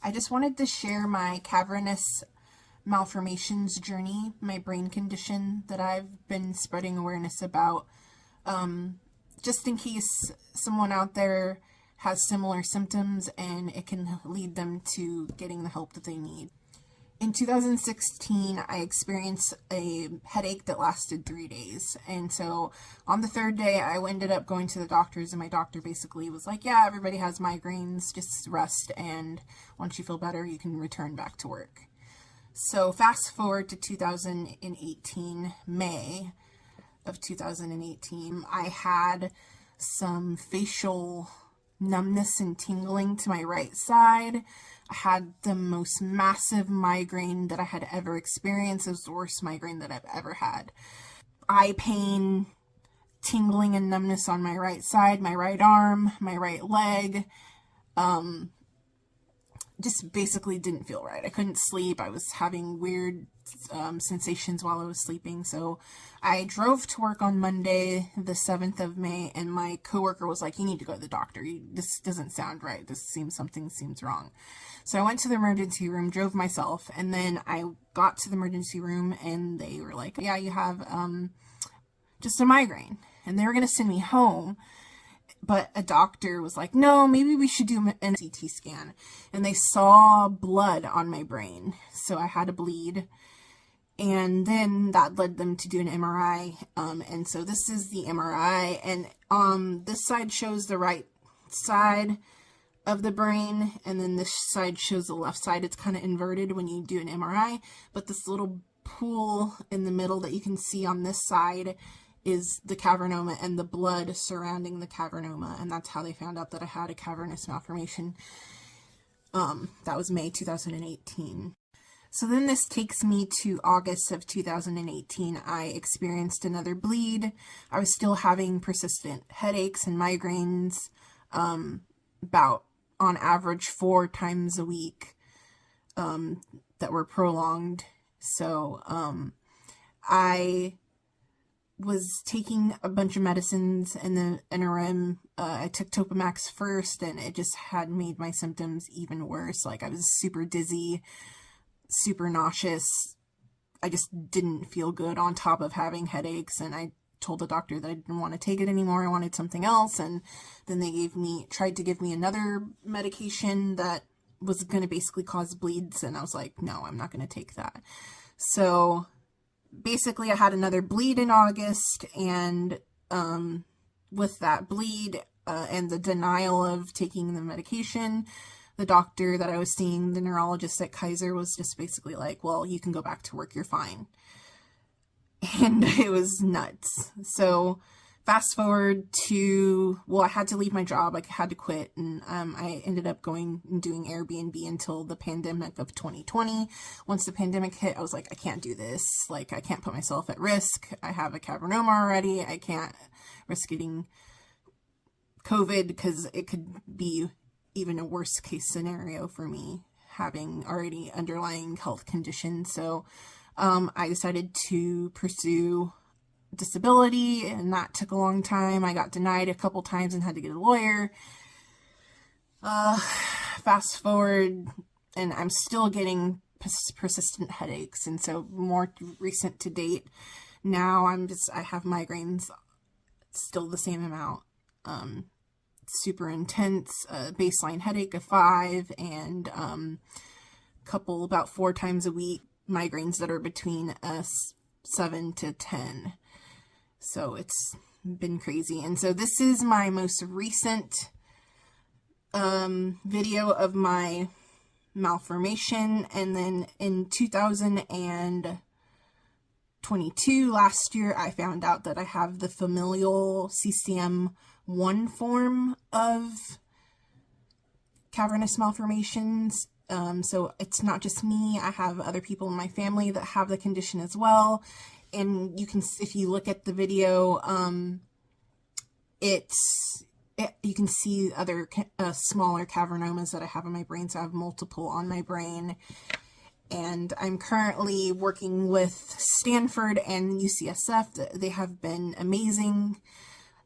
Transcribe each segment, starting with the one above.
I just wanted to share my cavernous malformations journey, my brain condition that I've been spreading awareness about, just in case someone out there has similar symptoms and it can lead them to getting the help that they need. In 2016, I experienced a headache that lasted 3 days. And so on the third day, I ended up going to the doctors, and my doctor basically was like, yeah, everybody has migraines, just rest, and once you feel better, you can return back to work. So fast forward to 2018, May of 2018, I had some facial numbness and tingling to my right side. I had the most massive migraine that I had ever experienced. It was the worst migraine that I've ever had. Eye pain, tingling and numbness on my right side, my right arm, my right leg. Just basically didn't feel right. I couldn't sleep. I was having weird sensations while I was sleeping. So I drove to work on Monday, the 7th of May, and my coworker was like, you need to go to the doctor. This doesn't sound right. Something seems wrong. So I went to the emergency room, drove myself, and then I got to the emergency room and they were like, yeah, you have just a migraine. And they were going to send me home. But a doctor was like, no, maybe we should do an CT scan. And they saw blood on my brain. So I had a bleed. And then that led them to do an MRI. And so this is the MRI. And this side shows the right side of the brain. And then this side shows the left side. It's kind of inverted when you do an MRI. But this little pool in the middle that you can see on this side is the cavernoma and the blood surrounding the cavernoma, and that's how they found out that I had a cavernous malformation. That was May 2018. So then this takes me to August of 2018. I experienced another bleed. I was still having persistent headaches and migraines, about on average 4 times a week, that were prolonged. So I was taking a bunch of medicines in the interim. I took Topamax first, and it just had made my symptoms even worse. Like, I was super dizzy, super nauseous. I just didn't feel good on top of having headaches, and I told the doctor that I didn't want to take it anymore. I wanted something else, and then they tried to give me another medication that was going to basically cause bleeds, and I was like, no, I'm not going to take that. So basically, I had another bleed in August, and with that bleed and the denial of taking the medication, the doctor that I was seeing, the neurologist at Kaiser, was just basically like, well, you can go back to work, you're fine. And it was nuts. So fast forward to, well, I had to leave my job. I had to quit, and I ended up going and doing Airbnb until the pandemic of 2020. Once the pandemic hit, I was like, I can't do this. Like, I can't put myself at risk. I have a cavernoma already. I can't risk getting COVID because it could be even a worst case scenario for me, having already underlying health conditions. So I decided to pursue disability, and that took a long time. I got denied a couple times and had to get a lawyer. Fast forward, and I'm still getting persistent headaches, and so more recent to date, now I have migraines, still the same amount, super intense, baseline headache of 5, and couple about 4 times a week migraines that are between 7 to 10. So it's been crazy. And so this is my most recent video of my malformation. And then in 2022, last year, I found out that I have the familial CCM1 form of cavernous malformations. So it's not just me. I have other people in my family that have the condition as well. And you can, if you look at the video, you can see other smaller cavernomas that I have in my brain. So I have multiple on my brain. And I'm currently working with Stanford and UCSF. They have been amazing.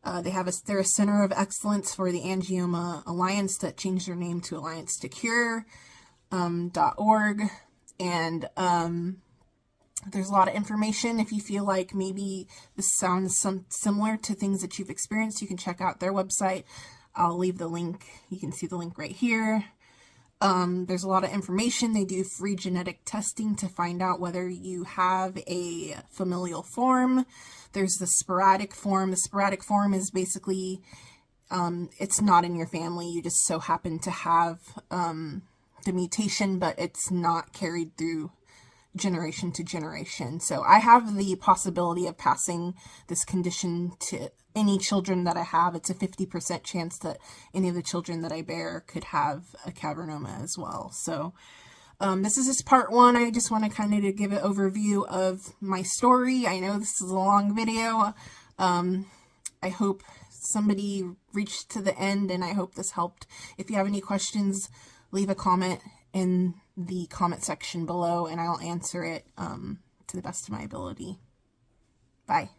They're a Center of Excellence for the Angioma Alliance that changed their name to Alliance to Cure. .org, and there's a lot of information. If you feel like maybe this sounds similar to things that you've experienced, you can check out their website. I'll leave the link. You can see the link right here. There's a lot of information. They do free genetic testing to find out whether you have a familial form. There's the sporadic form. The sporadic form is basically, it's not in your family. You just so happen to have the mutation, but it's not carried through generation to generation. So I have the possibility of passing this condition to any children that I have. It's a 50% chance that any of the children that I bear could have a cavernoma as well. So this is just part one. I just want to kind of give an overview of my story. I know this is a long video. I hope somebody reached to the end, and I hope this helped. If you have any questions, leave a comment in the comment section below, and I'll answer it to the best of my ability. Bye.